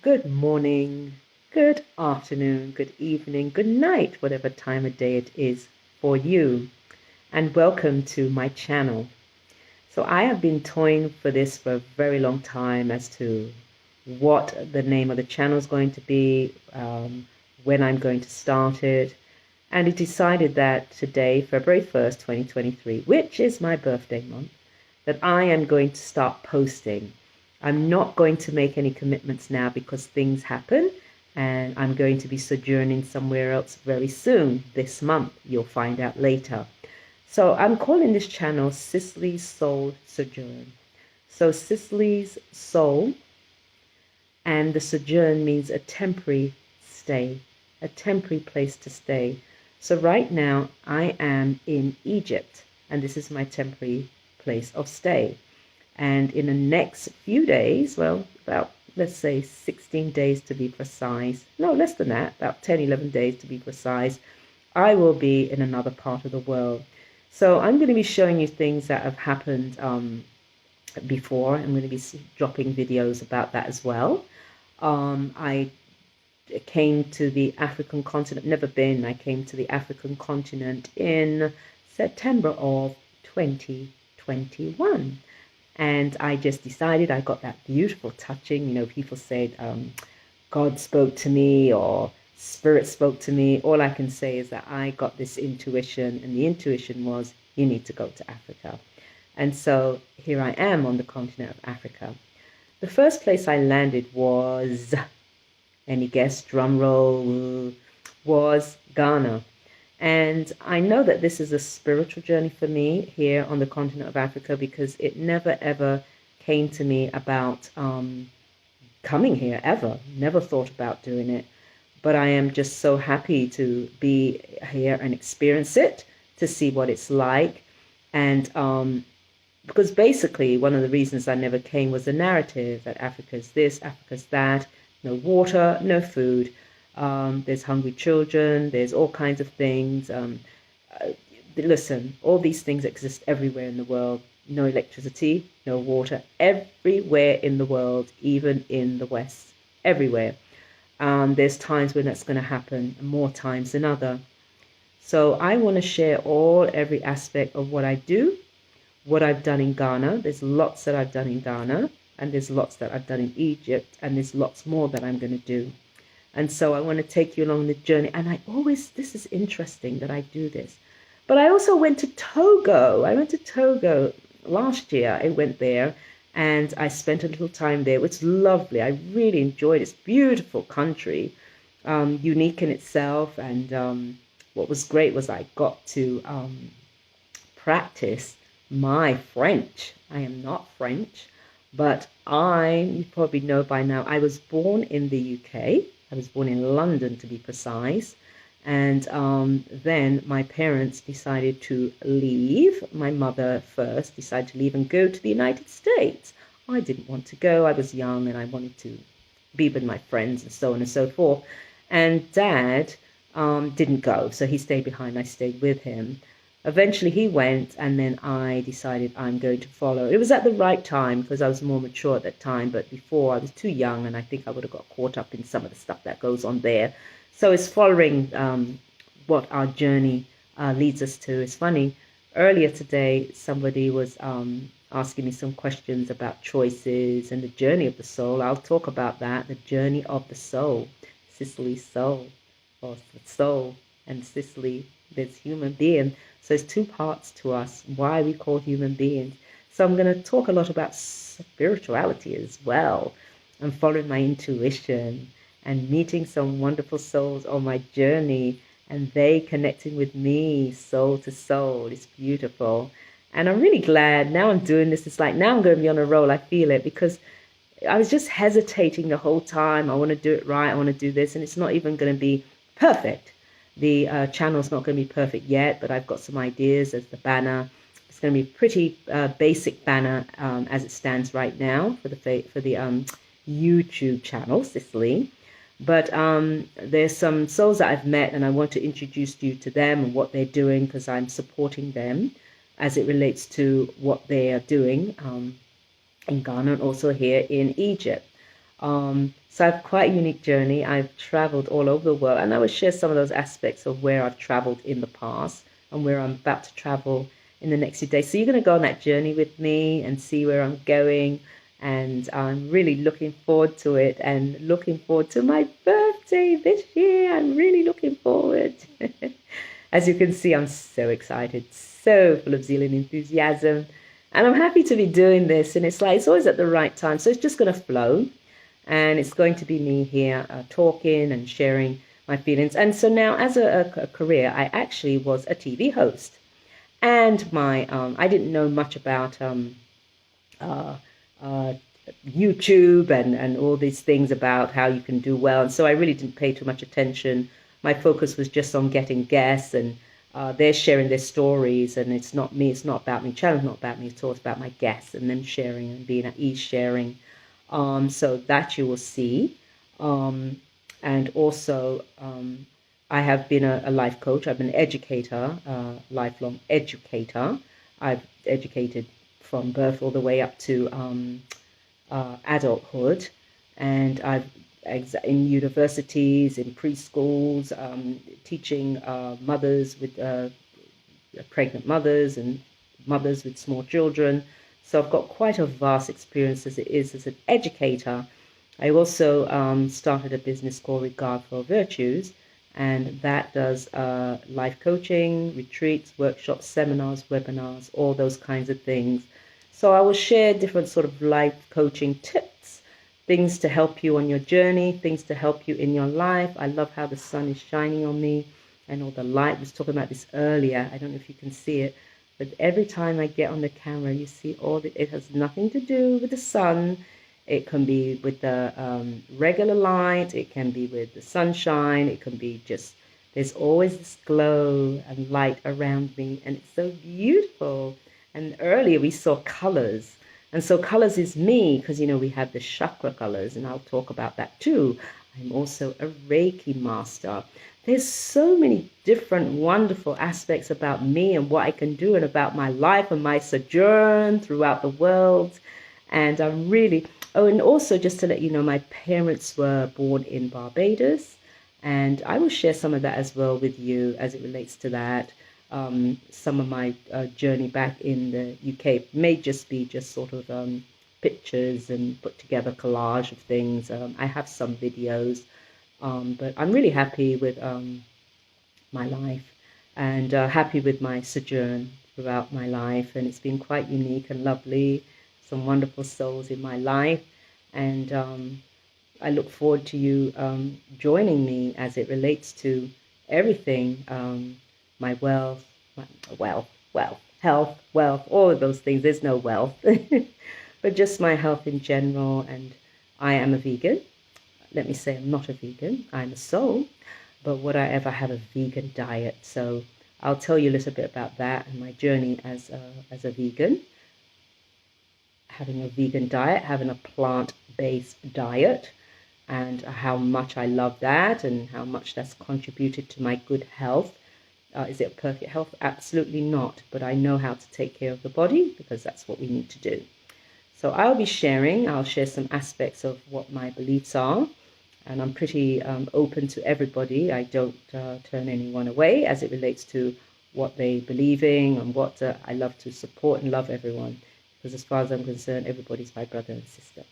Good morning, good afternoon, good evening, good night, whatever time of day it is for you, and welcome to my channel. So I have been toying for this for a very long time as to what the name of the channel is going to be, when I'm going to start it, and I decided that today, February 1st, 2023, which is my birthday month, that I am going to start posting. I'm not going to make any commitments now because things happen, and I'm going to be sojourning somewhere else very soon this month. You'll find out later. So I'm calling this channel Cicely's Soul Sojourn. So Cicely's Soul and the sojourn means a temporary stay, a temporary place to stay. So right now I am in Egypt, and this is my temporary place of stay. And in the next few days, well, about, let's say 16 days to be precise, no, less than that, about 10, 11 days to be precise, I will be in another part of the world. So I'm going to be showing you things that have happened before. I'm going to be dropping videos about that as well. I came to the African continent, never been, I came to the African continent in September of 2021. And I just decided, I got that beautiful touching, people said, God spoke to me or spirit spoke to me. All I can say is that I got this intuition, and the intuition was, you need to go to Africa. And so here I am on the continent of Africa. The first place I landed was, any guess, drum roll, was Ghana. And I know that this is a spiritual journey for me here on the continent of Africa, because it never ever came to me about coming here, ever. Never thought about doing it. But I am just so happy to be here and experience it, to see what it's like. And because basically one of the reasons I never came was the narrative that Africa's this, Africa's that, no water, no food. There's hungry children, there's all kinds of things. Listen, all these things exist everywhere in the world. No electricity, no water, everywhere in the world, even in the West, everywhere. There's times when that's going to happen, more times than other. So I want to share every aspect of what I do, what I've done in Ghana. There's lots that I've done in Ghana, and there's lots that I've done in Egypt, and there's lots more that I'm going to do. And so I want to take you along the journey. And this is interesting that I do this. But I also went to Togo. I went to Togo last year. I went there and I spent a little time there. It was lovely. I really enjoyed it. It's a beautiful country, unique in itself. And what was great was I got to practice my French. I am not French, but you probably know by now, I was born in the UK. I was born in London, to be precise. And then my parents decided to leave. My mother first decided to leave and go to the United States. I didn't want to go. I was young and I wanted to be with my friends and so on and so forth. And Dad didn't go, so he stayed behind. I stayed with him. Eventually he went, and then I decided I'm going to follow. It was at the right time because I was more mature at that time, but before I was too young, and I think I would have got caught up in some of the stuff that goes on there. So it's following what our journey leads us to. It's funny, earlier today somebody was asking me some questions about choices and the journey of the soul. I'll talk about that, the journey of the soul, Cicely's soul, or the soul, and Cicely, there's human being. So there's two parts to us, why we call human beings. So I'm going to talk a lot about spirituality as well, and following my intuition and meeting some wonderful souls on my journey, and they connecting with me soul to soul. It's beautiful. And I'm really glad now I'm doing this. It's like now I'm going to be on a roll. I feel it, because I was just hesitating the whole time. I want to do it right. I want to do this. And it's not even going to be perfect. The channel's not going to be perfect yet, but I've got some ideas as the banner. It's going to be a pretty basic banner as it stands right now for the YouTube channel, Cicely. But there's some souls that I've met, and I want to introduce you to them and what they're doing, because I'm supporting them as it relates to what they are doing in Ghana and also here in Egypt. So I've quite a unique journey. I've traveled all over the world, and I will share some of those aspects of where I've traveled in the past and where I'm about to travel in the next few days. So you're going to go on that journey with me and see where I'm going. And I'm really looking forward to it and looking forward to my birthday this year. I'm really looking forward. As you can see, I'm so excited, so full of zeal and enthusiasm. And I'm happy to be doing this. And it's like, it's always at the right time. So it's just going to flow. And it's going to be me here talking and sharing my feelings. And so now, as a career, I actually was a TV host. And I didn't know much about uh, uh, YouTube and all these things about how you can do well. And so I really didn't pay too much attention. My focus was just on getting guests and they're sharing their stories. And it's not me, it's not about me. Channel's not about me, it's all about my guests and them sharing and being at ease sharing. So that you will see. Um, and also, I have been a life coach. I've been an educator, lifelong educator. I've educated from birth all the way up to adulthood, and I've in universities, in preschools, teaching mothers with pregnant mothers and mothers with small children. So I've got quite a vast experience as it is as an educator. I also started a business called Regard for Virtues, and that does life coaching, retreats, workshops, seminars, webinars, all those kinds of things. So I will share different sort of life coaching tips, things to help you on your journey, things to help you in your life. I love how the sun is shining on me and all the light. I was talking about this earlier. I don't know if you can see it, but every time I get on the camera, you see it has nothing to do with the sun. It can be with the regular light. It can be with the sunshine. It can be just, there's always this glow and light around me. And it's so beautiful. And earlier we saw colors. And so colors is me because, we have the chakra colors. And I'll talk about that too. I'm also a Reiki master. There's so many different wonderful aspects about me and what I can do and about my life and my sojourn throughout the world. And I'm really, oh, and also just to let you know, my parents were born in Barbados, and I will share some of that as well with you as it relates to that. Some of my journey back in the UK may just be just sort of pictures and put together collage of things. I have some videos, but I'm really happy with my life and happy with my sojourn throughout my life. And it's been quite unique and lovely, some wonderful souls in my life. And I look forward to you joining me as it relates to everything, my wealth, health, wealth, all of those things. There's no wealth, but just my health in general. And I am a vegan. Let me say I'm not a vegan. I'm a soul, but would I ever have a vegan diet? So I'll tell you a little bit about that and my journey as a vegan, having a vegan diet, having a plant-based diet, and how much I love that and how much that's contributed to my good health. Is it perfect health? Absolutely not, but I know how to take care of the body because that's what we need to do. So I'll share some aspects of what my beliefs are, and I'm pretty open to everybody. I don't turn anyone away as it relates to what they believe in and what I love to support and love everyone, because as far as I'm concerned, everybody's my brother and sister.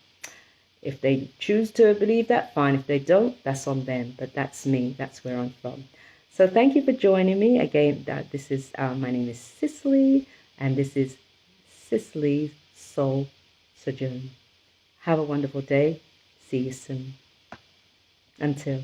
If they choose to believe that, fine. If they don't, that's on them, but that's me. That's where I'm from. So thank you for joining me. Again, this is my name is Cicely, and this is Cicely's Soul Sojourn. Have a wonderful day. See you soon. Until.